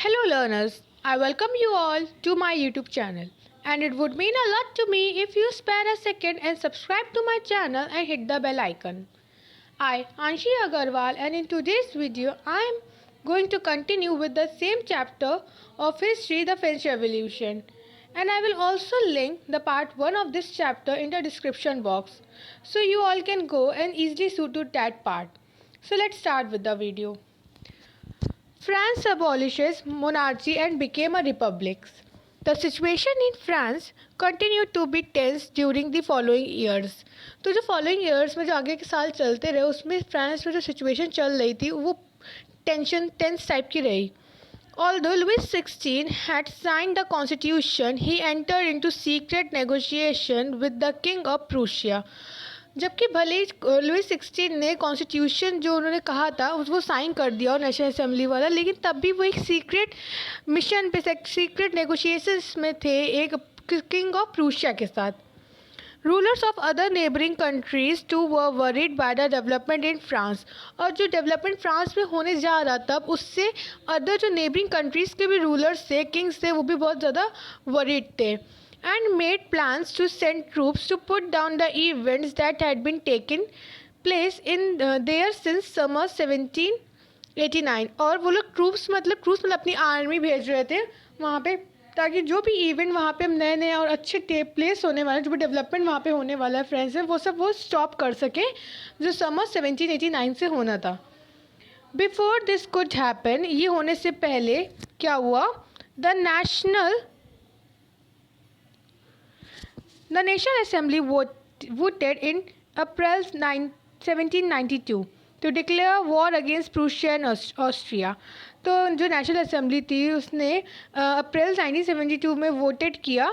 Hello learners, I welcome you all to my YouTube channel and it would mean a lot to me if you spare a second and subscribe to my channel and hit the bell icon. I Anshi Agarwal and in today's video I am going to continue with the same chapter of history, the French Revolution, and I will also link the part 1 of this chapter in the description box so you all can go and easily suit to that part. So let's start with the video. France abolishes monarchy and became a republic. The situation in France continued to be tense during the following years. तो जो following years में जो आगे के साल चलते रहे उसमें फ्रांस में जो situation चल रही थी वो tense type की रही. Although Louis XVI had signed the constitution, he entered into secret negotiation with the King of Prussia. जबकि भले ही लुई 16 ने कॉन्स्टिट्यूशन जो उन्होंने कहा था वो साइन कर दिया और नेशनल असेंबली वाला, लेकिन तब भी वो एक सीक्रेट मिशन पे सीक्रेट नेगोशिएशंस में थे एक किंग ऑफ प्रूशिया के साथ. Rulers of other neighbouring countries too were worried by the development in France. और जो डेवलपमेंट फ्रांस में होने जा रहा था उससे अदर जो नेबरिंग कंट्रीज़ के भी रूलर्स थे, किंग्स थे, वो भी बहुत ज़्यादा वरीड थे and made plans to send troops to put down the events that had been taken place in there since summer 1789. और वो लोग ट्रूप्स मतलब अपनी आर्मी भेज रहे थे वहाँ पे ताकि जो भी इवेंट वहाँ पे नए नए और अच्छे प्लेस होने वाले, जो भी डेवलपमेंट वहाँ पे होने वाला है फ्रेंड्स है, वो स्टॉप कर सके जो समर 1789 से होना था. बिफोर दिस कुड हैपन, ये होने से पहले क्या हुआ, The National Assembly voted in April 1792 to declare war against Prussia and Austria. तो जो नेशनल असेंबली थी उसने अप्रैल 1972 में वोटेड किया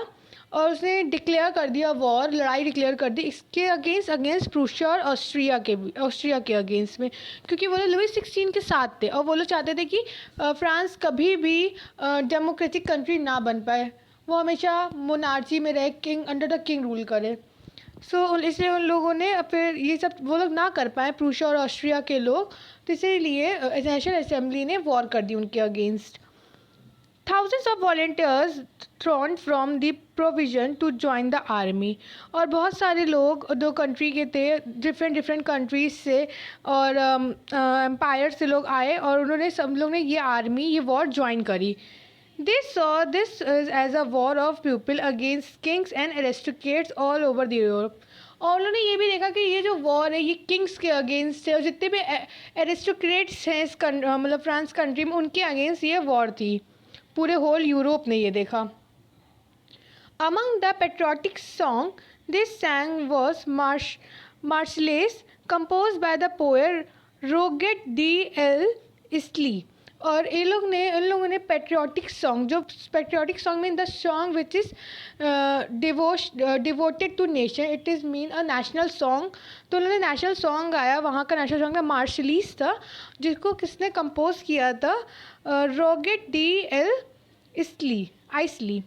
और उसने डिक्लेयर कर दिया वॉर, लड़ाई डिक्लेयर कर दी इसके अगेंस्ट प्रूशिया और ऑस्ट्रिया के अगेंस्ट में, क्योंकि वो लोग लुई 16 के साथ थे और वो लोग चाहते थे कि फ्रांस कभी भी डेमोक्रेटिक कंट्री ना बन पाए, वो हमेशा मोनार्ची में रहे, king under the king rule करे. इसलिए उन लोगों ने फिर ये सब वो लोग ना कर पाए प्रूशिया और ऑस्ट्रिया के लोग, तो इसीलिए नेशनल असेंबली ने वॉर कर दी उनके against. Thousands of volunteers thronged from the provision to join the army. और बहुत सारे लोग दो कंट्री के थे, डिफरेंट कंट्रीज से और एम्पायर से लोग आए और उन्होंने सब लोग ने ये वॉर ज्वाइन करी. They saw this as a war of people against kings and aristocrats all over the Europe. और उन्होंने ये भी देखा कि ये जो वॉर है ये किंग्स के अगेंस्ट है और जितने भी एरिस्टोक्रेट्स हैं इस मतलब फ्रांस कंट्री में उनके अगेंस्ट ये वॉर थी. पूरे होल यूरोप ने ये देखा. Among the patriotic song they sang was Marseillaise, composed by the poet Roget de l'Isle. और इन लोगों ने पेट्रियाटिक सॉन्ग में the song which is devoted to nation, it is mean a national song. तो उन्होंने नेशनल सॉन्ग गाया, वहाँ का नेशनल सॉन्ग था मार्शलीज था, जिसको किसने कंपोज किया था, Rouget de Lisle.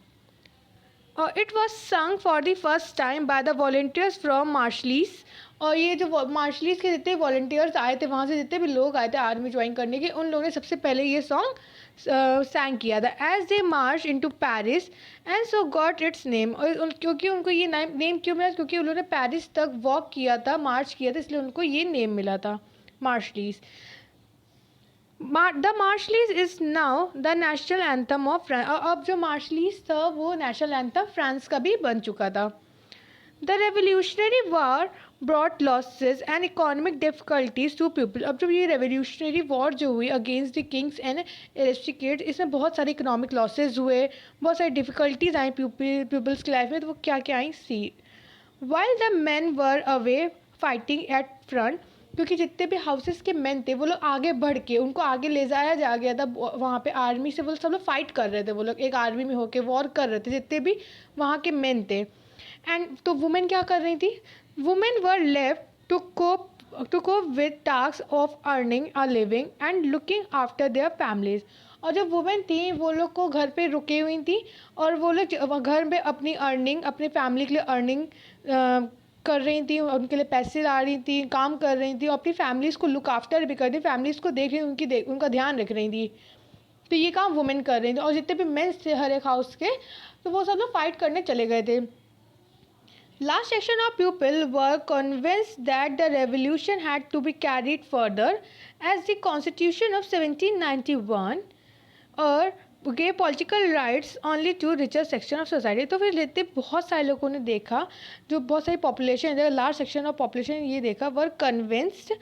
It was sung for the first time by the volunteers from Marseilles. और ये जो मार्शलीज के जितने वॉल्टियर्स आए थे वहाँ से जितने भी लोग आए थे आर्मी ज्वाइन करने के, उन लोगों ने सबसे पहले ये सॉन्ग सैंग किया था. As they march into Paris and so got its name. और क्योंकि उनको ये नेम क्यों मिला, क्योंकि उन्होंने पेरिस तक वॉक किया था, मार्च किया था, इसलिए उनको ये नेम मिला था Marseillaise. The Marseillaise is now the national anthem of France. अब जो मार्शलीज था वो नेशनल एंथम फ्रांस का भी बन चुका था. The revolutionary war brought losses and economic difficulties to people. अब जब ये रेवोल्यूशनरी वॉर जो हुई against the kings and aristocrats, इसमें बहुत सारे इकोनॉमिक लॉसेज हुए, बहुत सारी डिफ़िकल्टीज आई पीपल्स की लाइफ में. तो वो क्या क्या आई सी. While the men were away fighting at front, क्योंकि जितने भी हाउसेस के मेन थे वो लोग आगे बढ़ के उनको आगे ले जाया जा गया था वहाँ पे आर्मी से. वो सब लोग फाइट कर रहे थे, वो लोग एक आर्मी में होके वॉर कर रहे थे जितने भी वहाँ के मेन थे. एंड तो वुमेन क्या कर रही थी, women were left to cope with task of earning a living and looking after their families. और जो वुमेन थी वो लोग को घर पे रुकी हुई थी और वो लोग घर में अपनी अर्निंग, अपने फैमिली के लिए अर्निंग कर रही थी, उनके लिए पैसे ला रही थी, काम कर रही थी और अपनी फैमिलीज़ को लुक आफ्टर भी कर रही थी, फैमिलीज़ को देख रही, उनका ध्यान रख रही थी. तो ये काम वुमेन कर रही थी, और जितने भी मेंस थे हर एक हाउस के, तो वो सब लोग फाइट करने चले गए थे. Last section of people were convinced that the revolution had to be carried further as the Constitution of 1791 और gave political rights only to richer section of society. तो फिर लेते बहुत सारे लोगों ने देखा, जो बहुत सारी पॉपुलेशन है, लार्ज सेक्शन ऑफ पॉपुलेशन ये देखा, वर कन्विंस्ड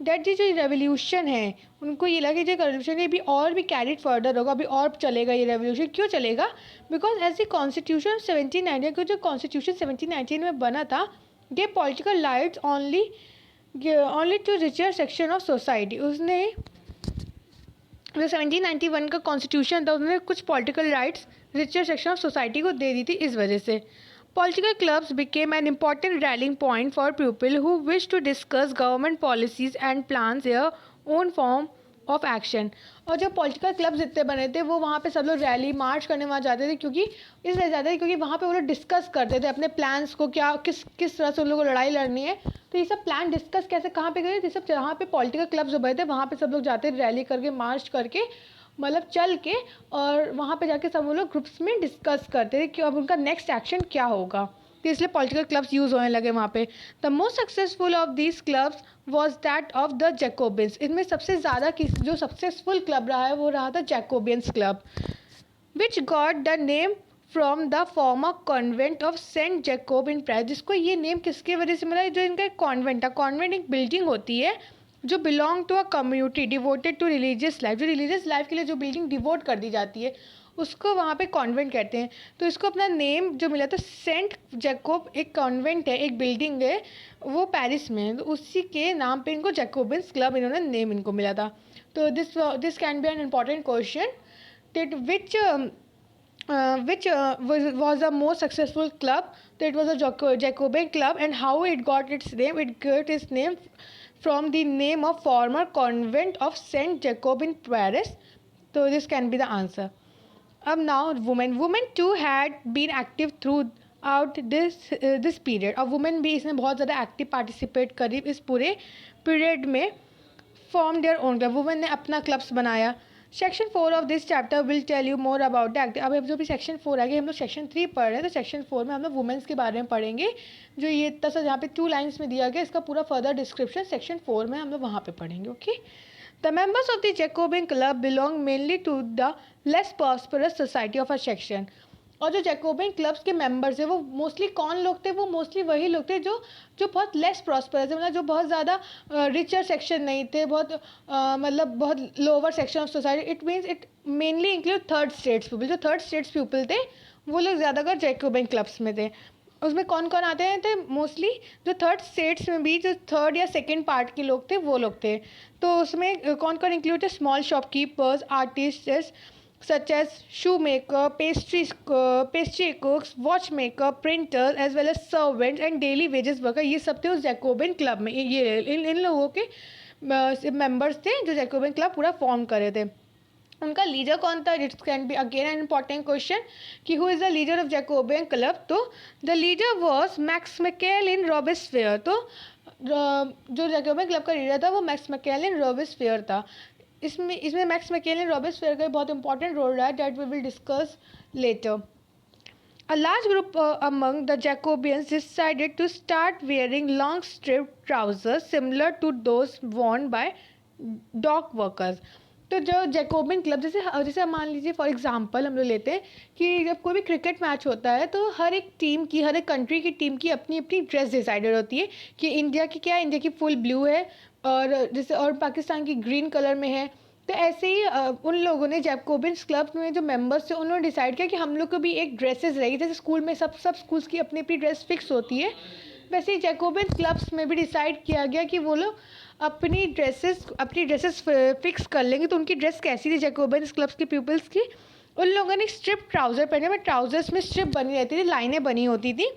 दैट ये जो रेवोल्यूशन है, उनको ये लगा कि जो रेवोल्यूशन ये भी और भी कैरिड फर्दर होगा, अभी और चलेगा ये रेवोल्यूशन. क्यों चलेगा? बिकॉज एज द कॉन्स्टिट्यूशन 1790 का जो कॉन्स्टिट्यूशन 1719 में बना था, gave political rights only to richer section of society. उसने जो 1791 का कॉन्स्टिट्यूशन था, उसने कुछ political rights richer section of society को दे दी थी. इस वजह से political clubs became an important rallying point for people who wished to discuss government policies and plans their own form of action. और जो पॉलिटिकल क्लब्स जितने बने थे, वो वहाँ पे सब लोग रैली मार्च करने वहाँ जाते थे, क्योंकि इसलिए जाते थे क्योंकि वहाँ पे वो लोग डिस्कस करते थे अपने प्लान्स को, क्या किस तरह से उन लोगों को लड़ाई लड़नी है. तो ये सब प्लान डिस्कस कैसे कहाँ पे करे थे, सब जहाँ पे पॉलिटिकल क्लब्स बने थे वहाँ पे सब लोग जाते थे रैली करके, मार्च करके, मतलब चल के, और वहाँ पे जाके सब वो लोग ग्रुप्स में डिस्कस करते थे कि अब उनका नेक्स्ट एक्शन क्या होगा. तो इसलिए पॉलिटिकल क्लब्स यूज़ होने लगे वहाँ पे. The most successful of these clubs was that of the Jacobians. इनमें सबसे ज़्यादा जो सक्सेसफुल क्लब रहा है वो रहा था Jacobians club, which got the name from the former convent of Saint Jacob in Paris. जिसको ये नेम किसकी वजह से मिला? जो इनका एक कॉन्वेंट था. कॉन्वेंट एक बिल्डिंग होती है जो belong to a community devoted to religious life. जो रिलीजियस लाइफ के लिए जो बिल्डिंग डिवोट कर दी जाती है, उसको वहाँ पे कॉन्वेंट कहते हैं. तो इसको अपना नेम जो मिला था सेंट जैकोब, एक कॉन्वेंट है, एक बिल्डिंग है वो पेरिस में, तो उसी के नाम पे इनको जैकोबियंस क्लब इन्होंने नेम इनको मिला था. तो this can be N important question that which was the most successful club. So it was a Jacobean club, and how it got its name? It got its name from the name of former convent of Saint Jacob in Paris. So this can be the answer. Now women too had been active throughout this period. अब women भी इसमें बहुत ज़्यादा active participate करी इस पूरे period में. Form their own club. Women ने अपना क्लब्स बनाया. Section 4 of this chapter will tell you more about the active. अब जो भी सेक्शन 4 आ गया, हम लोग सेक्शन 3 पढ़ रहे हैं, तो सेक्शन 4 में हम लोग वुमेन्स के बारे में पढ़ेंगे. जो ये इतना सा यहाँ पे 2 लाइन्स में दिया गया, इसका पूरा फर्दर डिस्क्रिप्शन सेक्शन 4 में हम लोग वहाँ पे पढ़ेंगे. Okay. The members of the Jacobean club belong mainly to the less prosperous society of a section. और जो जैकोबियन क्लब्स के मेंबर्स हैं वो मोस्टली कौन लोग थे? वो मोस्टली वही लोग थे जो बहुत लेस प्रॉस्परस है, मतलब जो बहुत ज़्यादा रिचर सेक्शन नहीं थे, बहुत मतलब बहुत lower section of society. It means it mainly include third states people. जो थर्ड स्टेट्स पीपल थे वो लोग ज़्यादातर जैकोबियन क्लब्स में थे. उसमें कौन कौन आते हैं थे? मोस्टली जो थर्ड स्टेट्स में भी जो थर्ड या सेकंड पार्ट के लोग थे वो लोग थे. तो उसमें कौन कौन इंक्लूड है? Small shopkeepers, artists such as shoemaker, pastry cooks, watchmaker, printers as well as servants and daily wages worker. ये सब थे उस जैकोबियन क्लब में. ये इन लोगों के मेंबर्स थे जो जैकोबियन क्लब पूरा फॉर्म करे थे. उनका लीडर कौन था? It can be again an important question कि who is the leader of Jacobin club. तो the leader was Maximilien Robespierre. तो जो जैकोबियन क्लब का लीडर था वो मैक्समिकेलिन रॉबेस्पियर था. इसमें मैक्समिकेलिन रॉबेस्पियर का बहुत इंपॉर्टेंट रोल रहा है, that we will discuss later. A large group among the Jacobians decided to start wearing long striped trousers similar to those worn by dock workers. तो जो जैकोबियन क्लब जैसे मान लीजिए फॉर एग्जांपल हम लोग लेते हैं कि जब कोई भी क्रिकेट मैच होता है तो हर एक टीम की, हर एक कंट्री की टीम की अपनी अपनी ड्रेस डिसाइडेड होती है कि इंडिया की क्या है, इंडिया की फुल ब्लू है और जैसे और पाकिस्तान की ग्रीन कलर में है. तो ऐसे ही उन लोगों ने जैकोबियन क्लब में जो मेंबर्स थे उन्होंने डिसाइड किया कि हम लोग को भी एक ड्रेसेस रहेगी. जैसे स्कूल में सब स्कूल्स की अपनी अपनी ड्रेस फिक्स होती है, वैसे ही जैकोबियन क्लब्स में भी डिसाइड किया गया कि वो लोग अपनी ड्रेसेस फिक्स कर लेंगे. तो उनकी ड्रेस कैसी थी जैकोबियन क्लब्स के पीपल्स की? उन लोगों ने स्ट्रिप ट्राउज़र पहने हुए. ट्राउज़र्स में स्ट्रिप बनी रहती थी, लाइनें बनी होती थी.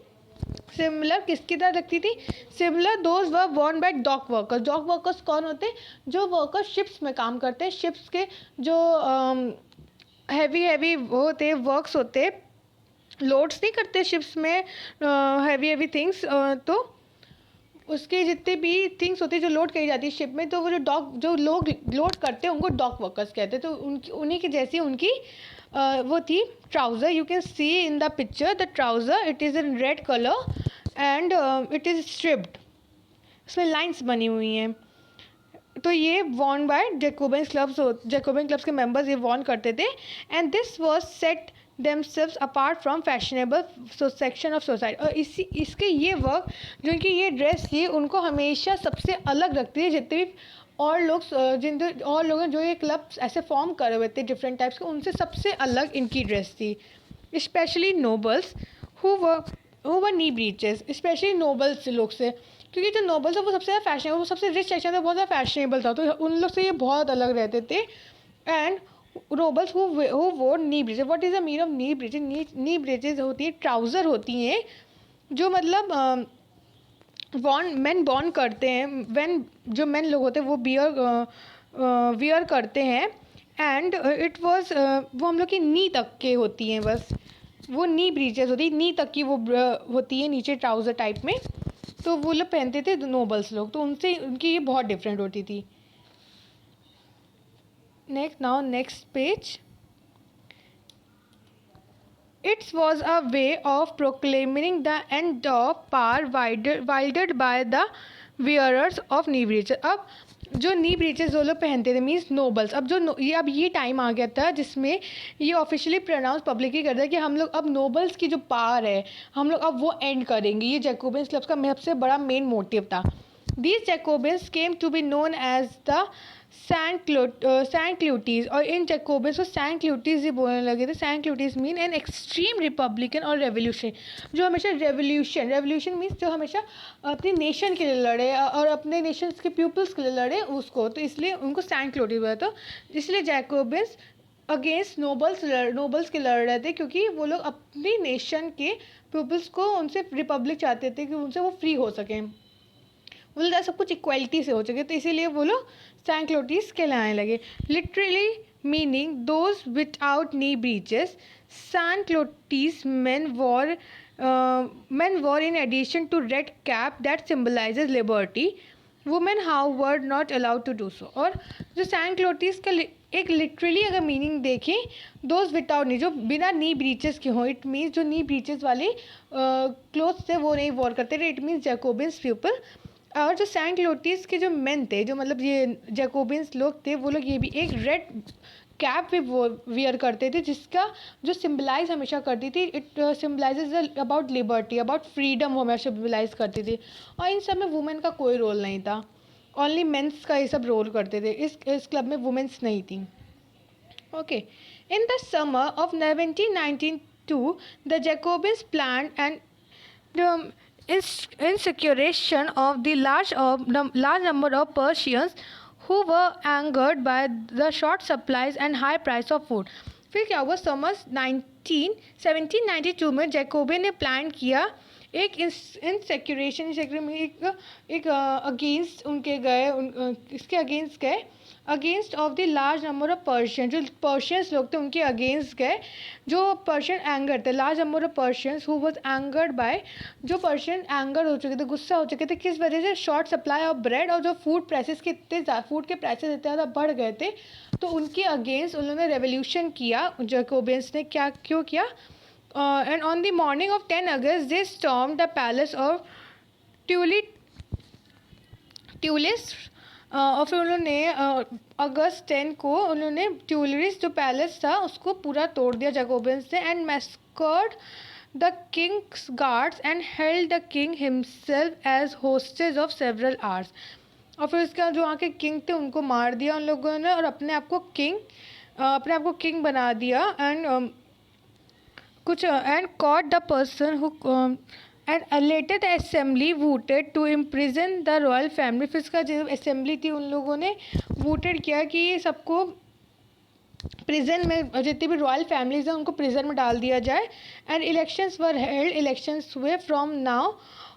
सिमिलर किसकी तरह लगती थी? Similar those were worn by dock workers. Dock workers कौन होते हैं? जो वर्कर्स शिप्स में काम करते हैं. शिप्स के जो हैवी वो होते हैं, वर्क्स होते हैं, लोड्स नहीं करते शिप्स में हैवी थिंग्स. तो उसके जितने भी थिंग्स होती है जो लोड करी जाती है शिप में, तो वो जो लोग लोड करते हैं उनको डॉक वर्कर्स कहते हैं। तो उनकी उन्हीं की जैसी उनकी वो थी trouser. You can see in the picture the trouser, it is in red colour and it is striped, इसमें लाइंस बनी हुई हैं। तो ये वॉन बाय जैकोबिन क्लब्स के मेंबर्स ये वॉन करते थे। And this was set themselves apart from fashionable section of society. और इसके ये वर्क, जो इनकी ये ड्रेस थी, उनको हमेशा सबसे अलग रखती है। जितने भी और लोग जो ये क्लब्स ऐसे फॉर्म करे हुए थे डिफरेंट टाइप्स के, उनसे सबसे अलग इनकी ड्रेस थी। Specially nobles who were knee breaches, specially nobles लोग से, क्योंकि जो नोबल्स है वो सबसे ज़्यादा फैशनेबल, वो सबसे रिच सेक्शन था, बहुत ज़्यादा फैशनेबल था, तो उन लोग से ये बहुत अलग रहते थे। एंड नोबल्स हु वोर नी breaches. What is the mean of knee breaches? Knee breaches होती है ट्राउज़र होती हैं जो मतलब मेन बॉर्न करते हैं, जो मेन लोग होते हैं वो वियर करते हैं। एंड इट वाज वो हम लोग की नी तक के होती हैं, बस वो नी ब्रीचेस होती है, नी तक की वो होती है नीचे ट्राउज़र टाइप में। तो वो लोग पहनते थे नोबल्स लोग, तो उनसे उनकी ये बहुत डिफरेंट होती थी। Next page. It was a way of proclaiming the end of power wielded by the wearers of knee breeches। अब जो नी ब्रीचेस वो लोग पहनते थे मीन्स नोबल्स, अब ये टाइम आ गया था जिसमें ये ऑफिशियली प्रोनाउंस पब्लिकली कर दिया कि हम लोग अब नोबल्स की जो पावर है हम लोग अब वो एंड करेंगे। ये जैकोबिन्स क्लब्स का सबसे बड़ा मेन मोटिव था। These Jacobins came to be known as the Saint-Cloutiers, और इन जैकोबिन्स को सैंट क्लूटीज ही बोलने लगे थे। Sans culottes mean an extreme republican और रेवोल्यूशन, जो हमेशा रेवोल्यूशन मीन्स जो हमेशा अपने नेशन के लिए लड़े और अपने नेशन के पीपल्स के लिए लड़े उसको, तो इसलिए उनको सैंट क्लूटीज बोला। तो इसलिए जैकोबिन्स अगेंस्ट नोबल्स के लड़ रहे थे, क्योंकि वो लोग अपनी नेशन के पीपल्स को, उनसे रिपब्लिक चाहते थे कि उनसे वो फ्री हो सकें, वो लोग सब कुछ इक्वलिटी से हो सके, तो इसीलिए वो लोग सैंट क्लूटीज कहलाने लगे। Literally meaning those without knee breeches, sans culottes men wore in addition to red cap that symbolizes liberty, women how were not allowed to do so। और जो सैंट क्लूटीज का एक लिटरली अगर मीनिंग देखें, those without नी, जो बिना नी breaches के हों, इट मीन्स जो नी ब्रीचेस वाले क्लोथ्स थे वो नहीं वॉर करते थे, इट मीन्स जैकोबिन्स पीपल। और जो सैंट क्लूटीज के जो मेन थे, जो मतलब ये जैकोबिन्स लोग थे, वो लोग ये भी एक रेड कैप भी वो वियर करते थे, जिसका जो सिम्बलाइज हमेशा करती थी, it symbolises about liberty, about freedom वो हमेशा सिम्बलाइज करती थी। और इन सब में वुमेन का कोई रोल नहीं था, ओनली मेंस का ये सब रोल करते थे। इस क्लब में वुमेन्स नहीं थी। Okay, in the summer of 1792 the Jacobins plan and insurrection of the large number of Persians who were angered by the short supplies and high price of food। फिर क्या हुआ, summer 1792 में Jacobian ने plan किया एक इंसिक्योरेशन एक against उनके गए, इसके अगेंस्ट गए, against of the large number of Persian, जो पर्शियंस लोग थे उनके अगेंस्ट गए, जो पर्शियन एंगर थे, large number of Persians who was angered by, जो पर्शियन एंगर हो चुके थे, गुस्सा हो चुके थे, किस वजह से, शॉर्ट सप्लाई ऑफ ब्रेड, और जो फूड के प्राइसेस इतने ज़्यादा बढ़ गए थे, तो उनके अगेंस्ट उन्होंने रेवोल्यूशन किया। जैकोबिन्स ने क्यों किया, and on the morning of 10 August they stormed the palace of Tuileries, और फिर उन्होंने अगस्त 10 को उन्होंने ट्यूलिस जो पैलेस था उसको पूरा तोड़ दिया जैकोबिन्स ने, and massacred the king's guards and held the king himself as hostage of several hours. और फिर उसके जो वहाँ के किंग थे उनको मार दिया उन लोगों ने, और अपने आप को किंग बना दिया। And caught the person who and later the assembly voted to imprison the royal family। फिर इसका जो असेंबली थी उन लोगों ने वोटेड किया कि ये सबको प्रिजन में, जितनी भी रॉयल फैमिलीज हैं उनको प्रिजन में डाल दिया जाए। And elections were held, elections हुए from now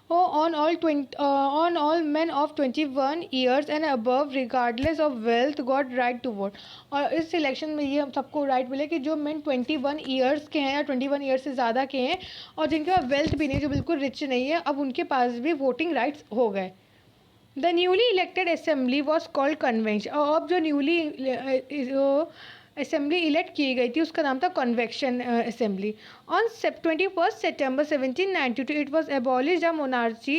on all men of 21 years and above regardless of wealth got right to vote। और इस इलेक्शन में ये हम सबको राइट मिले कि जो मेन 21 ईयर्स के हैं या 21 ईयर्स से ज़्यादा के हैं और जिनके पास वेल्थ भी नहीं, जो बिल्कुल रिच नहीं है, अब उनके पास भी वोटिंग राइट्स हो गए। The newly elected assembly was called convention. और अब जो न्यूली असेंबली इलेक्ट की गई थी उसका नाम था convection assembly. On 21 September 1792 it was abolish the monarchy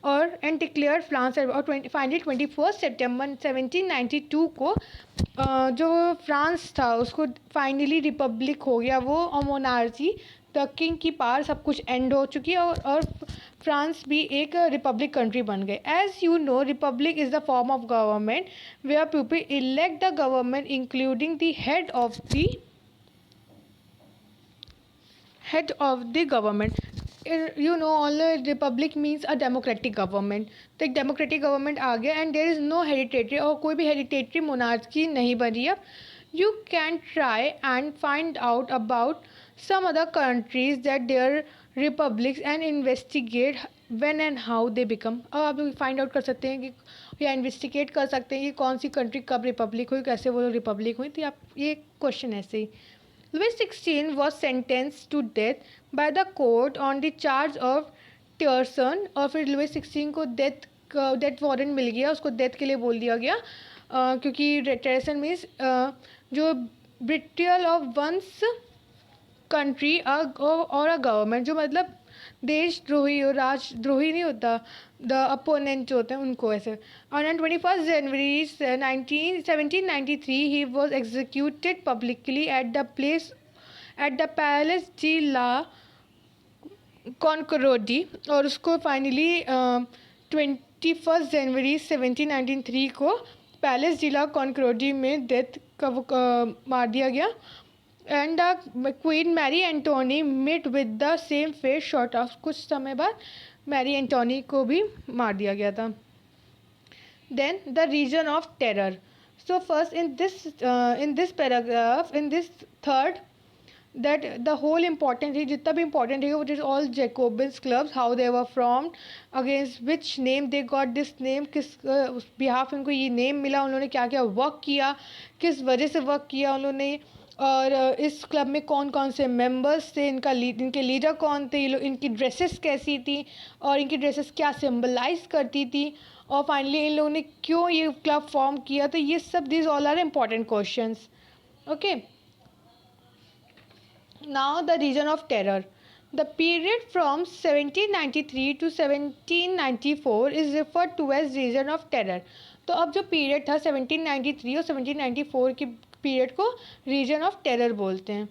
और एंड डिक्लेयर फ्रांस। और फाइनली 21 September 1792 को जो फ्रांस था उसको फाइनली रिपब्लिक हो गया वो, और मोनार्ची द किंग की पावर सब कुछ एंड हो चुकी है, और फ्रांस भी एक रिपब्लिक कंट्री बन गए। As you know republic is the form of government where people elect the government including the head of the government. You know all republic means a democratic government. तो एक democratic government आ गया and there is no hereditary, और कोई भी hereditary monarchy नहीं बनी अब। You can try and find out about some other countries that their republics and investigate when and how they become। अब आप फाइंड आउट कर सकते हैं कि या इन्वेस्टिगेट कर सकते हैं कि कौन सी कंट्री कब रिपब्लिक हुई, कैसे वो रिपब्लिक हुई। तो आप ये क्वेश्चन ऐसे ही। Louis XVI was sentenced to death by the court on the charge of treason। और फिर लुइस 16 को डेथ वारंट मिल गया, उसको डेथ के लिए बोल दिया गया क्योंकि ट्रेसन मीन्स जो बिट्रियल ऑफ वंस कंट्री और अ गवर्नमेंट, जो मतलब देशद्रोही और राजद्रोही नहीं होता, द अपोनेंट जो होते हैं उनको ऐसे। और on 21 January 1793 he was executed publicly at the palace de la Concorde. और उसको फाइनली 21 January 1793 को पैलेस डी ला कॉन्कोर्डी में डेथ मार दिया गया। And queen Marie Antoinette met with the same fate short of. कुछ समय बाद मैरी एंटोनी को भी मार दिया गया था। Then the reign of terror. So first in this paragraph, in this third, that the whole important है, जितना भी इम्पॉर्टेंट है वो is all Jacobins clubs, how they were formed, against which name they got this name, किस behalf इनको ये name मिला, उन्होंने क्या क्या वर्क किया, किस वजह से वर्क किया उन्होंने, और इस क्लब में कौन कौन से मेंबर्स थे, इनके लीडर कौन थे, इनकी ड्रेसेस कैसी थी और इनकी ड्रेसेस क्या सिंबलाइज करती थी, और फाइनली इन लोगों ने क्यों ये क्लब फॉर्म किया। तो ये सब these all are important questions. Okay, now the reign of terror. The period from 1793 to 1794 is referred to as reign of terror. तो अब जो पीरियड था 1793 और 1794 की पीरियड को रीजन ऑफ टेरर बोलते हैं।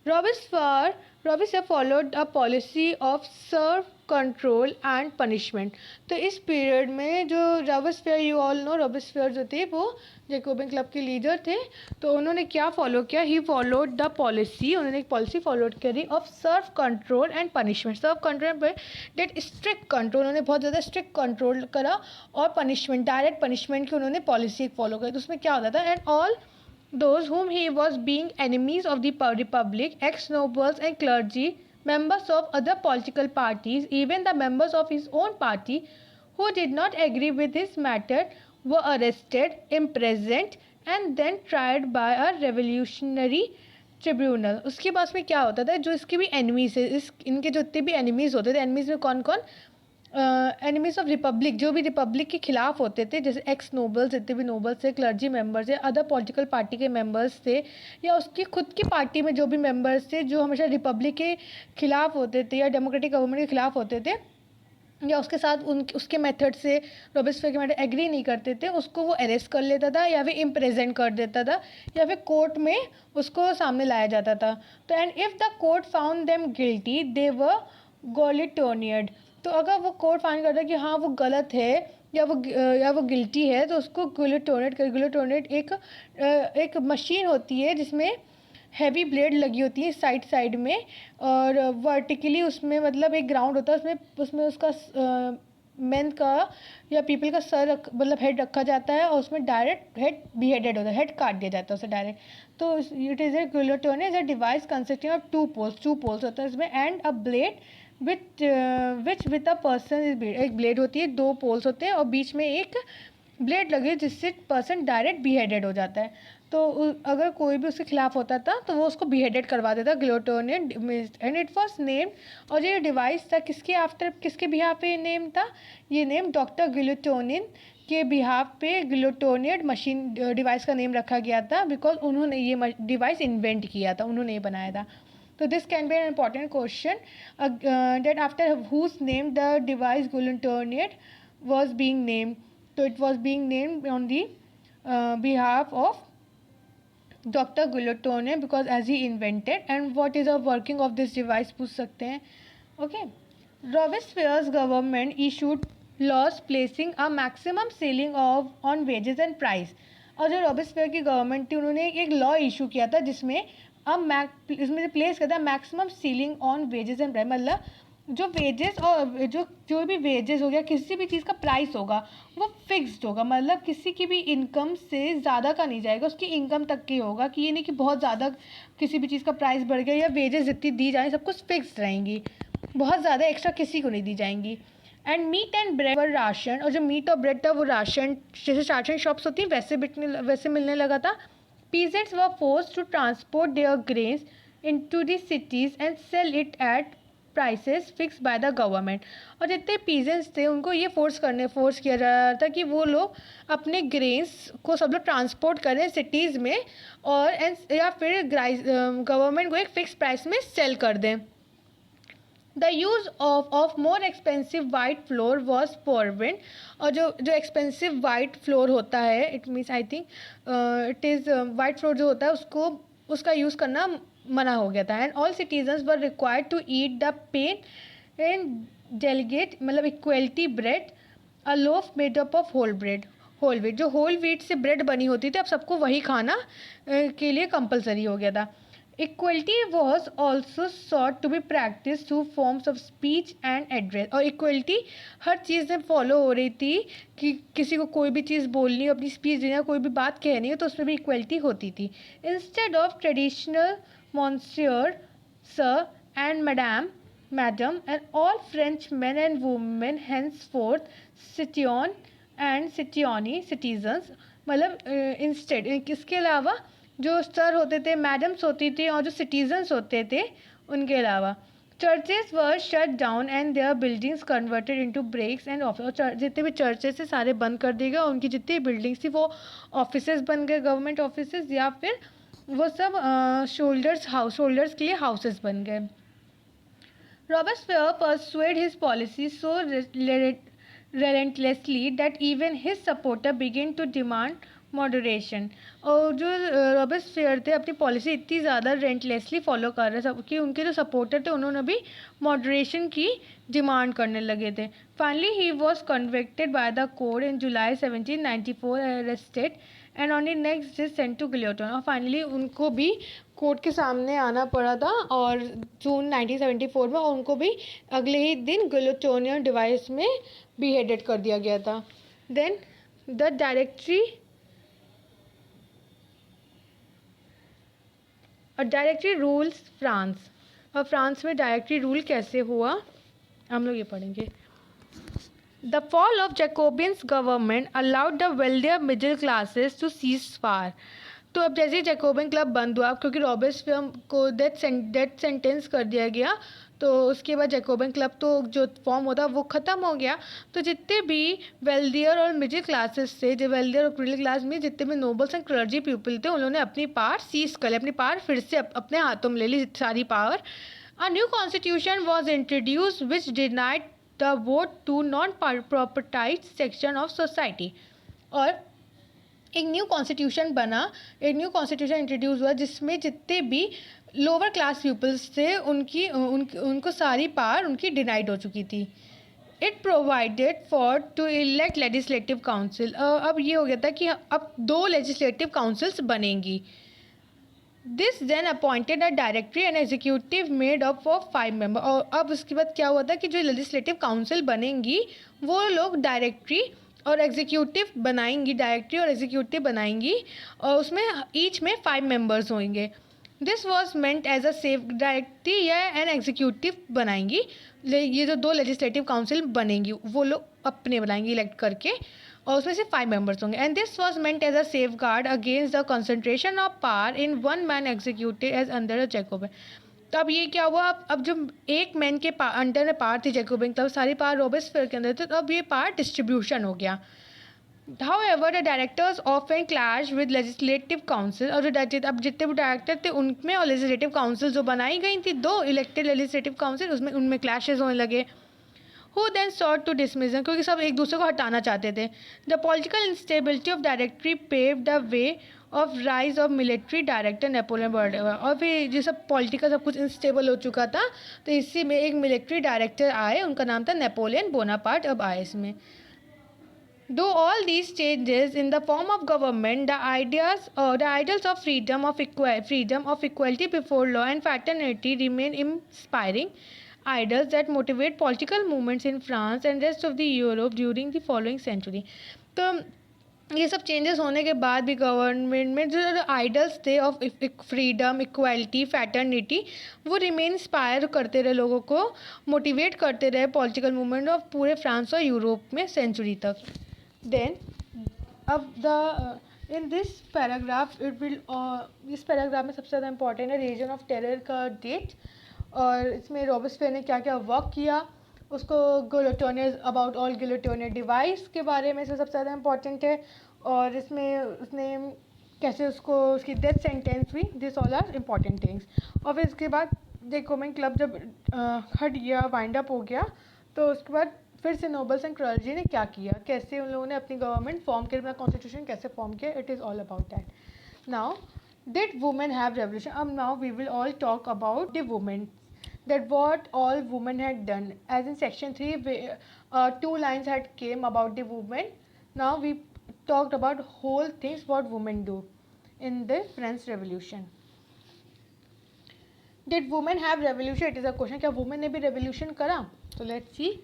Robespierre followed a policy of severe control and punishment. तो इस पीरियड में जो Robespierre, you all know Robespierre जो थे वो जैकोबिन क्लब के लीडर थे, तो उन्होंने क्या फॉलो किया, ही फॉलोड द पॉलिसी, उन्होंने एक पॉलिसी फॉलो करी of severe control and punishment. Severe control पे डेट स्ट्रिक्ट कंट्रोल, उन्होंने बहुत ज़्यादा स्ट्रिक्ट कंट्रोल करा, और पनिशमेंट, डायरेक्ट पनिशमेंट की उन्होंने पॉलिसी फॉलो करी। तो उसमें क्या होता था, and all those whom he was being enemies of the republic, ex-nobles and clergy, members of other political parties, even the members of his own party who did not agree with his matter were arrested, imprisoned and then tried by a revolutionary tribunal. उसके पास में क्या होता था, जो इसके भी enemies है, इनके जो जितने भी एनिमीज होते थे, एनिमीज में कौन कौन, एनिमीज ऑफ रिपब्लिक, जो भी रिपब्लिक के खिलाफ होते थे, जैसे एक्स नोबल्स, जितने भी नोबल्स थे, क्लर्जी मेंबर्स थे, अदर पॉलिटिकल पार्टी के मेंबर्स थे, या उसकी खुद की पार्टी में जो भी मेंबर्स थे जो हमेशा रिपब्लिक के खिलाफ होते थे या डेमोक्रेटिक गवर्नमेंट के खिलाफ होते थे, या उसके साथ उसके मेथड से, रॉबिस्फेयर के मेथड एग्री नहीं करते थे, उसको वो अरेस्ट कर लेता था या फिर इम्प्रेजेंट कर देता था, या फिर कोर्ट में उसको सामने लाया जाता था। तो and if the court found them guilty they were guillotined. तो अगर वो कोर्ट फाइंड करता है कि हाँ वो गलत है या वो गिल्टी है, तो उसको गुलिटोनेट एक मशीन होती है जिसमें हैवी ब्लेड लगी होती है साइड में, और वर्टिकली उसमें मतलब एक ग्राउंड होता है, उसमें उसका मैन का या पीपल का सर मतलब हेड रखा जाता है, और उसमें डायरेक्ट हेड बीहेडेड होता है, हेड काट दिया जाता है उसे डायरेक्ट। तो it is a guillotine is a device consisting of two poles होता है इसमें, and a blade which with a person is blade. एक ब्लेड होती है, 2 पोल्स होते हैं और बीच में एक ब्लेड लगे जिससे पर्सन डायरेक्ट बीहेडेड हो जाता है। तो अगर कोई भी उसके खिलाफ होता था तो वो उसको बीहेडेड करवा देता, गिलोटोनियन, एंड इट वॉज नेम्ड। और ये डिवाइस था किसके आफ्टर, किसके बिहाफ पे नेम था, ये नेम डॉक्टर गिलोटोनियन के बिहाफ पे गिलोटोनियड मशीन डिवाइस का नेम रखा गया था, बिकॉज उन्होंने ये डिवाइस इन्वेंट किया था, उन्होंने ये बनाया था। तो this can be N important question that after whose name the device glutathione was being named. So it was being named on the behalf of Dr. Glutathione because as he invented. And what is the working of this device पूछ सकते हैं. Okay. Robespierre's government issued laws placing a maximum ceiling of on wages and price. और जो Robespierre की government थी उन्होंने एक law issue किया था जिसमें अब इसमें प्लेस करता है maximum ceiling on wages and price. मतलब जो वेजेस और जो भी वेजेस हो गया, किसी भी चीज़ का प्राइस होगा वो फिक्स्ड होगा, मतलब किसी की भी इनकम से ज़्यादा का नहीं जाएगा, उसकी इनकम तक की होगा। कि ये नहीं कि बहुत ज़्यादा किसी भी चीज़ का प्राइस बढ़ गया या वेजेस जितनी दी जाए सब कुछ फिक्स्ड रहेंगी, बहुत ज़्यादा एक्स्ट्रा किसी को नहीं दी जाएंगी। And meat and bread were ration, और जो मीट और ब्रेड था वो राशन जैसे राशन शॉप्स होती हैं वैसे मिलने लगा था। Peasants were forced to transport their grains into the cities and sell it at prices fixed by the government. और जितने peasants थे उनको ये फोर्स किया जा रहा था कि वो लोग अपने ग्रेन्स को सब लोग ट्रांसपोर्ट करें सिटीज़ में और या फिर गवर्नमेंट को एक फिक्स प्राइस में सेल कर दें। The use of more expensive white floor was forbidden. और जो एक्सपेंसिव वाइट फ्लोर होता है, it means I think it is white floor जो होता है उसका यूज़ करना मना हो गया था। And all citizens were required to eat the pain and delegate, मतलब equality bread, a loaf made up of whole wheat. जो होल व्हीट से ब्रेड बनी होती थी अब सबको वही खाना के लिए कंपलसरी हो गया था। Equality was also sought to be practiced through forms of speech and address. और इक्वलिटी हर चीज़ में फॉलो हो रही थी कि किसी को कोई भी चीज़ बोलनी हो, अपनी स्पीच देना, कोई भी बात कहनी हो तो उसमें भी इक्वलिटी होती थी। Instead of traditional monsieur, sir and madam and all French men and women henceforth citoyen and citoyenne citizens, मतलब इंस्टेड इसके अलावा जो सर होते थे, मैडम्स होती थी और जो सिटीजन्स होते थे उनके अलावा churches were shut down and their buildings converted into barracks and office. और जितने भी चर्चेज थे सारे बंद कर दिए गए और उनकी जितनी बिल्डिंग्स थी वो ऑफिसेज बन गए, गवर्नमेंट ऑफिसेज, या फिर वो सब शोल्डर्स के लिए हाउसेस बन गए। Robespierre persuade his policy so relentlessly that even his supporter began to demand moderation. और जो रॉबेस्पियर थे अपनी पॉलिसी इतनी ज़्यादा रेंटलेसली फॉलो कर रहे सब कि उनके जो सपोर्टर थे उन्होंने भी मॉडरेशन की डिमांड करने लगे थे। Finally he was convicted by the court in July 1794, arrested and on the next day sent to guillotine. और फाइनली उनको भी कोर्ट के सामने आना पड़ा था और जून 1974 में उनको भी अगले ही दिन गिलोटोनियन डिवाइस में बीहेडेड कर दिया गया था। Then the directory rules France. और फ्रांस में डायरेक्टरी रूल कैसे हुआ हम लोग ये पढ़ेंगे। The fall of Jacobins government allowed the wealthier middle classes to seize far. तो अब जैसे ही जैकोबियन क्लब बंद हुआ क्योंकि रॉबेस्पियर को डेथ सेंटेंस कर दिया गया तो उसके बाद जैकोबियन क्लब तो जो फॉर्म होता वो ख़त्म हो गया। तो जितने भी वेल्दियर और मिडिल क्लासेस थे, जो वेल्दियर और मिडिल क्लास में जितने भी नोबल्स एंड क्लर्जी पीपल थे उन्होंने अपनी पावर सीज कर ली, अपनी पावर फिर से अपने हाथों में ले ली सारी power. A new constitution was introduce which denied the vote to non propertied section of society. और एक न्यू कॉन्स्टिट्यूशन बना, एक न्यू कॉन्स्टिट्यूशन इंट्रोड्यूस हुआ जिसमें जितने भी लोअर क्लास पीपल्स थे उनको सारी पावर उनकी डिनाइड हो चुकी थी। It provided for to elect legislative council. अब ये हो गया था कि अब 2 लेजिस्लेटिव काउंसिल्स बनेंगी। This then appointed a directory and executive made up of 5 member. और अब उसके बाद क्या हुआ था कि जो लेजिस्लेटिव काउंसिल बनेंगी वो लोग डायरेक्टरी और एग्जीक्यूटिव बनाएंगी, डायरेक्टरी और एग्जीक्यूटिव बनाएंगी और उसमें ईच में 5 मेंबर्स होंगे। This was meant as a safe directly या एन एग्जीक्यूटिव बनाएंगी, ये जो 2 लेजिस्लेटिव काउंसिल बनेंगी वो लोग अपने बनाएंगे इलेक्ट करके, और उसमें से 5 मेंबर्स होंगे। And this was meant as a safeguard against the concentration of power in one man executive as under a Jacobin. तो अब ये क्या हुआ, अब जब एक मैन के अंडर में पावर थी जैकोबिन, तब सारी पावर रॉबेस्पियर के अंदर थी, तो अब ये पावर डिस्ट्रीब्यूशन हो गया। However, the directors often clash with legislative council, और जो अब जितने भी डायरेक्टर थे उनमें और लेजिस्लेटिव काउंसिल जो बनाई गई थी 2 इलेक्टेड लेजिस्लेटिव काउंसिल, उसमें उनमें क्लैशेज होने लगे। Who then sought to dismiss them, क्योंकि सब एक दूसरे को हटाना चाहते थे। The political instability of directory paved the way of rise of military director Napoleon Bonaparte, और फिर ये सब पॉलिटिकल सब कुछ इंस्टेबल हो चुका था, तो इसी में एक मिलिट्री डायरेक्टर आए, उनका नाम था नेपोलियन बोनापार्ट, अब आए इसमें। Though all these changes in the form of government, the ideals of freedom of equality before law and fraternity remain inspiring ideals that motivate political movements in France and rest of the Europe during the following century. तो ये सब changes होने के बाद भी government में जो idols थे ऑफ फ्रीडम, इक्वालिटी, फैटर्निटी, वो रिमेन इंस्पायर करते रहे, लोगों को मोटिवेट करते रहे पॉलिटिकल मूवमेंट ऑफ पूरे फ्रांस और यूरोप में सेंचुरी तक। देन अब इन दिस पैराग्राफ इस पैराग्राफ में सबसे ज़्यादा इंपॉर्टेंट है रीजन ऑफ टेरर का डेट, और इसमें रॉबेस्पियर ने क्या क्या वर्क किया, उसको गिलोटिनियर्स अबाउट ऑल गिलोटिनियर डिवाइस के बारे में से सबसे ज़्यादा इंपॉर्टेंट है, और इसमें उसने कैसे उसकी डेथ सेंटेंस हुई, this all are important things. और फिर इसके बाद जैकोबिन क्लब जब हट गया, वाइंड अप हो गया, तो उसके बाद फिर से नोबल्स एंड क्लर्जी ने क्या किया, कैसे उन लोगों ने अपनी गवर्नमेंट फॉर्म किया, अपना कॉन्स्टिट्यूशन कैसे फॉर्म किया, it is all about that. Now did women have revolution, अब now we will all talk about the women, that what all women had done. As in section 3, 2 lines had came about the women. Now we talked about whole things what women do in the French Revolution. Did women have revolution? It is a question. क्या women ने भी revolution करा? So let's see.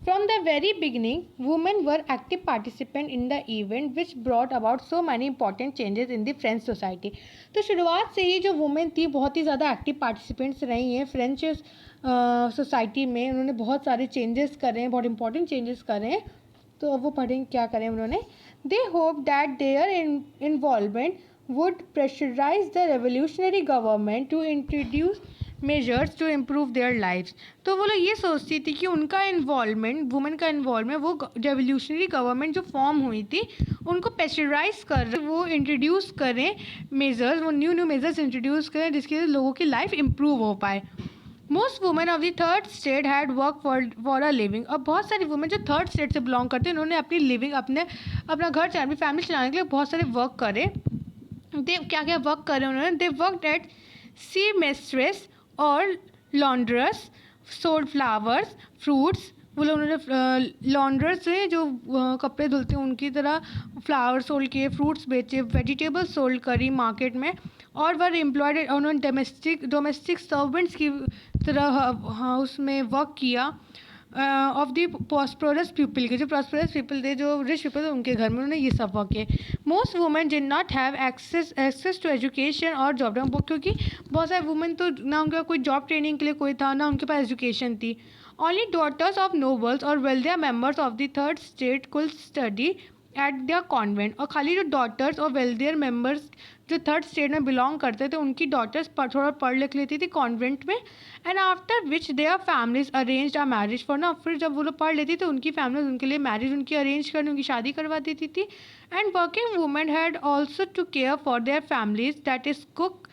From the very beginning, women were active participants in the event which brought about so many important changes in the French society. तो शुरुआत से ही जो women थी बहुत ही ज़्यादा एक्टिव पार्टिसिपेंट्स रही हैं फ्रेंच सोसाइटी में, उन्होंने बहुत सारे चेंजेस करे हैं, बहुत इंपॉर्टेंट चेंजेस करे हैं। तो अब वो पढ़ेंगे क्या करें उन्होंने। They hope that their involvement would pressurise the revolutionary government to introduce measures to improve their lives. तो वो लोग ये सोचती थी कि उनका इन्वॉल्वमेंट, वुमेन का इन्वॉल्वमेंट, वो रेवोल्यूशनरी गवर्नमेंट जो फॉर्म हुई थी उनको प्रेशराइज कर वो इंट्रोड्यूस करें मेजर्स, वो न्यू मेजर्स इंट्रोड्यूस करें जिसके लोगों की लाइफ इम्प्रूव हो पाए। Most women of the third state had work for a living. अब बहुत सारी वुमेन जो थर्ड स्टेट से बिलोंग करते हैं उन्होंने अपनी लिविंग, अपना घर चलाने, अपनी फैमिली चलाने के लिए बहुत सारे वर्क करे। दे क्या क्या वर्क करे उन्होंने, दे वर्क एट सी मेस्ट्रेस और लॉन्ड्रस, सोल्ड फ्लावर्स, फ्रूट्स, वो लोग उन्होंने लॉन्ड्रस से जो कपड़े धुलते हैं उनकी तरह फ्लावर सोल्ड किए, फ्रूट्स बेचे, वेजिटेबल्स सोल्ड करी मार्केट में, और वर एम्प्लॉयड, उन्होंने डोमेस्टिक सर्वेंट्स की तरह हाउस में वर्क किया। ऑफ दी प्रॉस्परस पीपल के, जो प्रॉस्परस पीपल थे, जो रिच पीपल थे, उनके घर में उन्होंने ये सब वर्क किए। Most women did not have access to education और जॉब, क्योंकि बहुत सारे वुमेन तो ना उनका कोई जॉब ट्रेनिंग के लिए कोई था, ना उनके पास एजुकेशन थी। ओनली डॉटर्स ऑफ नोबल्स और wealthier members of the third state could study at the convent, और खाली जो डॉटर्स और वेल्दियर मेम्बर्स जो थर्ड स्टेट में बिलोंग करते थे उनकी डॉटर्स थोड़ा पढ़ लिख लेती थी कॉन्वेंट में। And after which their families arranged a marriage for, ना फिर जब वो लोग पढ़ लेती थी उनकी फैमिलीज उनके लिए मैरिज उनकी अरेंज करने, उनकी शादी करवा देती थी। And working women had also to care for their families, that is cook,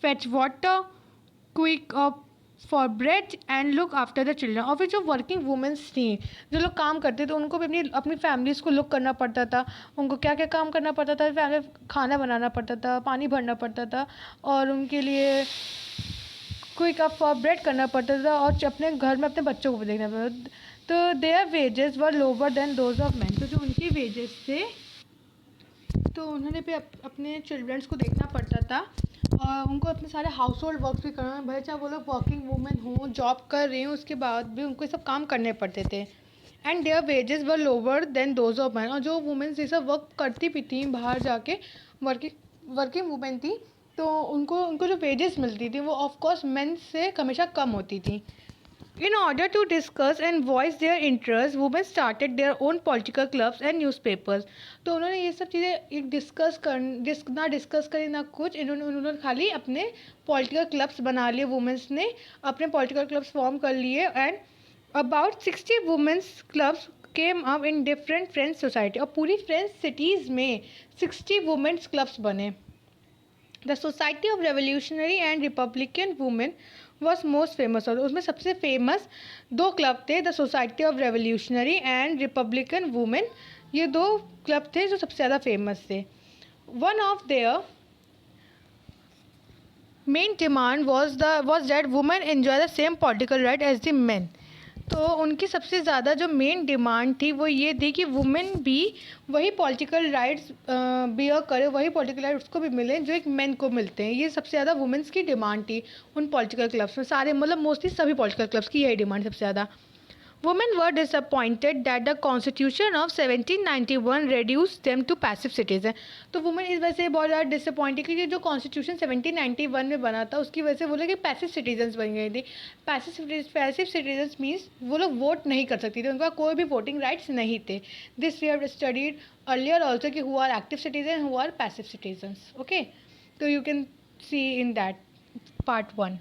fetch water, quick for bread and look after the children. और फिर जो वर्किंग वुमेंस थी, जो लोग काम करते थे, उनको भी अपनी फैमिलीज़ को लुक करना पड़ता था। उनको क्या क्या काम करना पड़ता था, फैमिली खाना बनाना पड़ता था, पानी भरना पड़ता था, और उनके लिए क्विक अप फॉर ब्रेड करना पड़ता था, और अपने घर में अपने बच्चों को भी देखना पड़ता था। तो their wages were lower than those of man, तो जो उनके वेजेस थे तो उन्होंने भी अपने चिल्ड्रंस को देखना पड़ता था, और उनको अपने सारे हाउस होल्ड वर्क भी करना, भले चाहे वो लोग वर्किंग वूमेन हों, जॉब कर रही हूँ, उसके बाद भी उनको ये सब काम करने पड़ते थे। And their wages were lower than those of man, और जो वुमेन्स ये सब वर्क करती भी थी बाहर जाके, वर्किंग वुमेन थी, तो उनको उनको जो वेजेस मिलती थी वो ऑफ कोर्स मेन से हमेशा कम होती थी। In order to discuss and voice their interests, women started their own political clubs and newspapers. तो उन्होंने ये सब चीज़ें एक ना डिस्कस करी ना कुछ, उन्होंने खाली अपने पॉलिटिकल क्लब्स बना लिए, वुमेंस ने अपने पॉलिटिकल क्लब्स फॉर्म कर लिए and about 60 women's clubs came up in different French society. और पूरी फ्रेंच सिटीज़ में 60 वुमेंस क्लब्स बने। The society of revolutionary and Republican women was most famous. और उसमें सबसे फेमस दो क्लब थे, the society of revolutionary and Republican women. ये दो क्लब थे जो सबसे ज़्यादा फेमस थे। One of their main demand was that women enjoy the same political right as the men. तो उनकी सबसे ज़्यादा जो मेन डिमांड थी वो ये थी कि वुमेन भी वही पॉलिटिकल राइट्स बियर करे, वही पॉलिटिकल राइट्स उसको भी मिलें जो एक मेन को मिलते हैं। ये सबसे ज़्यादा वुमेंस की डिमांड थी उन पॉलिटिकल क्लब्स में। सारे मतलब मोस्टली सभी पॉलिटिकल क्लब्स की यही डिमांड सबसे ज़्यादा। Women were disappointed that the Constitution of 1791 reduced them to passive citizen। तो वुमेन इस वजह से बहुत ज़्यादा डिसअपॉइंटेड क्योंकि जो कॉन्स्टिट्यूशन 1791 में बना था उसकी वजह से वो लोग कि पैसिव सिटीजन्स बन गई थी। पैसिव सिटीजन्स मीन्स वो लोग वोट नहीं कर सकती थी, उनका कोई भी वोटिंग राइट्स नहीं थे। This we have studied earlier also कि who are active citizen, who are passive citizens. Okay, तो you can see in that part 1।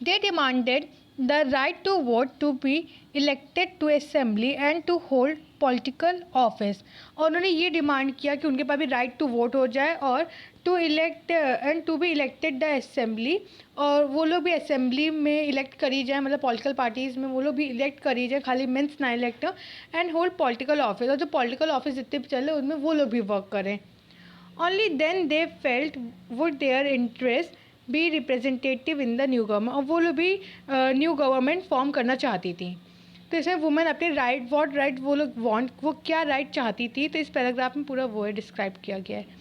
They demanded the right to vote, to be elected to assembly and to hold political office। और उन्होंने ये demand किया कि उनके पास भी right to vote हो जाए और to elect and to be elected the assembly, और वो लोग भी असेंबली में इलेक्ट करी जाए, मतलब पॉलिटिकल पार्टीज़ में वो लोग भी इलेक्ट करी जाए, खाली मेंस ना इलेक्ट हो, एंड होल्ड पॉलिटिकल ऑफिस। और जो पॉलिटिकल ऑफिस जितने भी चले उनमें वो लोग भी वर्क करें। Only then they felt would their interest B representative in the new government. और वो लोग भी न्यू गवर्नमेंट फॉर्म करना चाहती थी। तो इसमें वुमेन अपने राइट वो लोग वांट, वो क्या राइट चाहती थी, तो इस पैराग्राफ में पूरा वो है डिस्क्राइब किया गया है।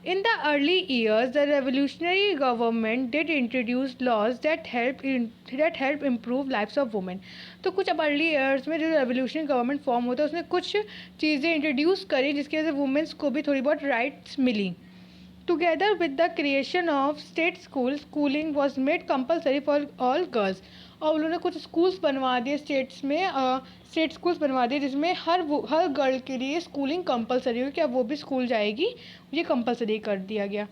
In the early years the revolutionary government did introduce laws that help improve lives of women. तो कुछ अब अर्ली ईयर्स में जो रेवोल्यूशनरी गवर्नमेंट फॉर्म होता है उसने कुछ चीज़ें इंट्रोड्यूस करी जिसकी वजह से वुमेन्स को भी थोड़ी बहुत राइट्स मिली। Together with the creation of state schools, schooling was made compulsory for all girls। और उन्होंने कुछ स्कूल्स बनवा दिए स्टेट्स में, स्टेट स्कूल्स बनवा दिए जिसमें हर गर्ल के लिए स्कूलिंग कंपलसरी हो कि अब वो भी स्कूल जाएगी, ये कंपलसरी कर दिया गया।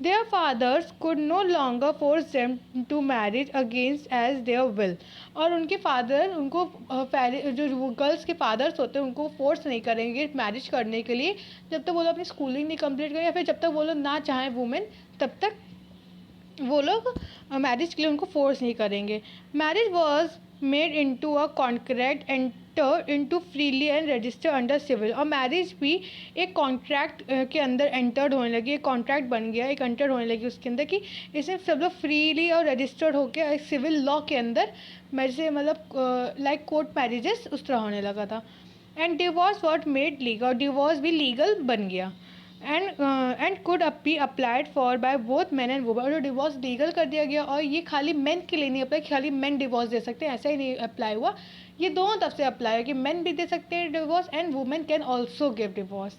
Their fathers could no longer force them to marriage against as their will। और उनके फादर उनको जो गर्ल्स के फादर्स होते हैं उनको फोर्स नहीं करेंगे मैरिज करने के लिए जब तक वो लोग अपनी स्कूलिंग नहीं कंप्लीट करें, या फिर जब तक वो लोग ना चाहें वुमेन तब तक वो लोग मैरिज के लिए उनको फोर्स नहीं करेंगे। Marriage was made into a contract enter into freely and register under civil. और मैरिज भी एक कॉन्ट्रैक्ट के अंदर एंटर्ड होने लगी, एक कॉन्ट्रैक्ट बन गया, एक एंटर होने लगी उसके अंदर कि इसमें सब लोग फ्रीली और रजिस्टर्ड होकर एक सिविल लॉ के अंदर मैरिज, मतलब लाइक कोर्ट मैरिजेस उस तरह होने लगा था। And divorce what made legal, और डिवोर्स भी लीगल बन गया। And could be applied for by both man and women. और जो डिवोर्स लीगल कर दिया गया और ये खाली मेन के लिए नहीं अप्लाई, खाली मेन डिवोर्स दे सकते हैं ऐसा ही नहीं अप्लाई हुआ, ये दोनों तरफ से अप्लाई है कि मेन भी दे सकते हैं divorce and women can also give divorce.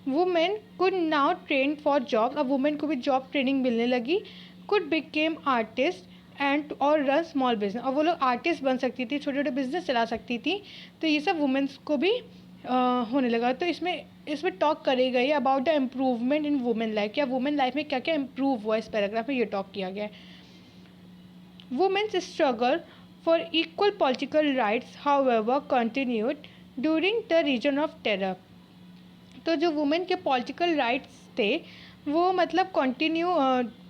Women could now train for job. अब वुमेन को भी जॉब ट्रेनिंग मिलने लगी। कुड बिकेम आर्टिस्ट एंड और रन स्मॉल बिजनेस। और वो लोग आर्टिस्ट बन सकती थी, छोटे छोटे बिजनेस चला सकती थी। तो ये सब वुमेन्स को भी होने लगा। तो इसमें टॉक करी गई about the improvement in women life, क्या वुमेन लाइफ में क्या क्या इम्प्रूव हुआ, इस पैराग्राफ में ये टॉक किया गया है। Women's struggle for equal political rights however continued during the reign of terror. तो जो वुमेन के पॉलिटिकल राइट्स थे वो मतलब कंटिन्यू,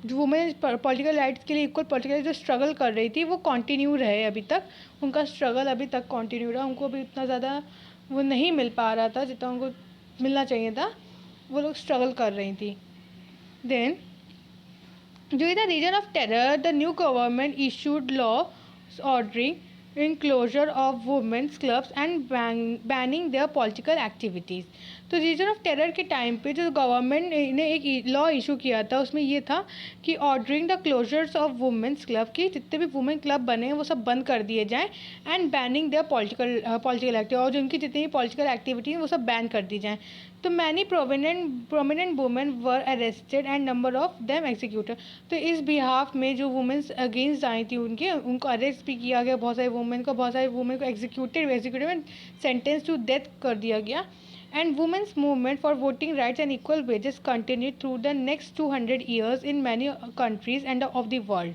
वुमेन पॉलिटिकल राइट्स के लिए इक्वल पॉलिटिकल जो स्ट्रगल कर रही थी वो कंटिन्यू रहे अभी तक, उनका स्ट्रगल अभी तक कंटिन्यू रहा। उनको भी इतना ज़्यादा वो नहीं मिल पा रहा था जितना उनको मिलना चाहिए था, वो लोग स्ट्रगल कर रही थी। Then during the reign of terror the new government issued law ordering in closure of women's clubs and banning their political activities. तो रीजन ऑफ टेरर के टाइम पे जो गवर्नमेंट ने एक लॉ इशू किया था उसमें ये था कि ordering the closures of women's club की जितने भी वुमेन क्लब बने हैं वो सब बंद कर दिए जाएँ and banning their political activity, और जो उनकी जितनी भी पॉलिटिकल एक्टिविटी हैं वो सब बैन कर दी जाएँ। तो many prominent women were arrested and number of them executed. तो इस बिहाफ में जो वुमेन्स अगेंस्ट आई थी उनको अरेस्ट भी किया गया, बहुत सारे वुमेन को एग्जीक्यूटेड में सेंटेंस टू डेथ कर दिया गया। And women's movement for voting rights and equal wages continued through the next 200 years in many countries and of the world।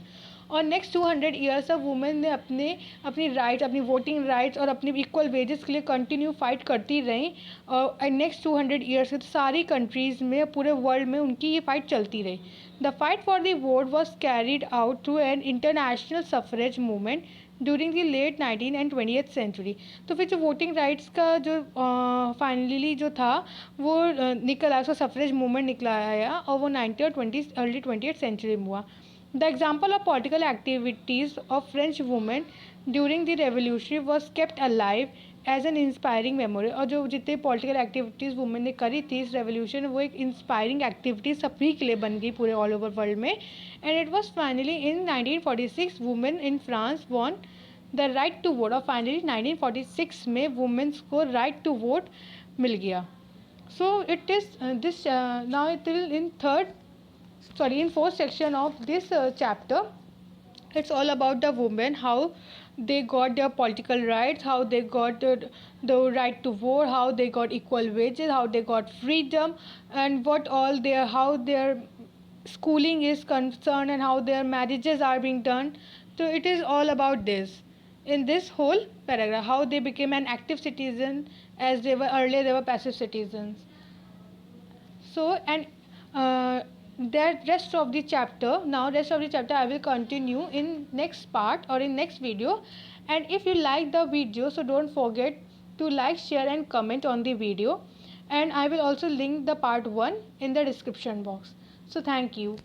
और नेक्स्ट 200 ईयर्स तक वुमेन ने अपनी राइट्स, अपनी वोटिंग राइट्स और अपनी इक्वल वेजेस के लिए कंटिन्यू फाइट करती रहीं। और नेक्स्ट 200 ईयर्स से तो सारी कंट्रीज़ में, पूरे वर्ल्ड में उनकी ये फाइट चलती रही। The fight for the vote was carried out through an international suffrage movement during the late 19 and 20th century. तो फिर जो वोटिंग राइट्स का जो फाइनली जो था वो निकल आया, उसका सफरेज मूवमेंट निकला आया और वो 19 और 20 अर्ली 20th सेंचुरी में हुआ। The example of political activities of French women during the revolution was kept alive as an inspiring memory। और जो जितने पॉलिटिकल एक्टिविटीज़ वुमेन ने करी थी इस रेवोल्यूशन, वो एक इंस्पायरिंग एक्टिविटी सभी के लिए बन गई पूरे ऑल ओवर वर्ल्ड में। And it was finally in 1946 women in France won the right to vote. और फाइनली 1946 में वुमेन्स को राइट टू वोट मिल गया। So it is this now it in in fourth section of this chapter, it's all about the women, how they got their political rights, how they got the right to vote, how they got equal wages, how they got freedom, and how their schooling is concerned, and how their marriages are being done. So it is all about this in this whole paragraph, how they became an active citizen, as they were earlier they were passive citizens. So, and rest of the chapter I will continue in next part or in next video. And if you like the video, so don't forget to like, share and comment on the video, and I will also link the part 1 in the description box. So thank you.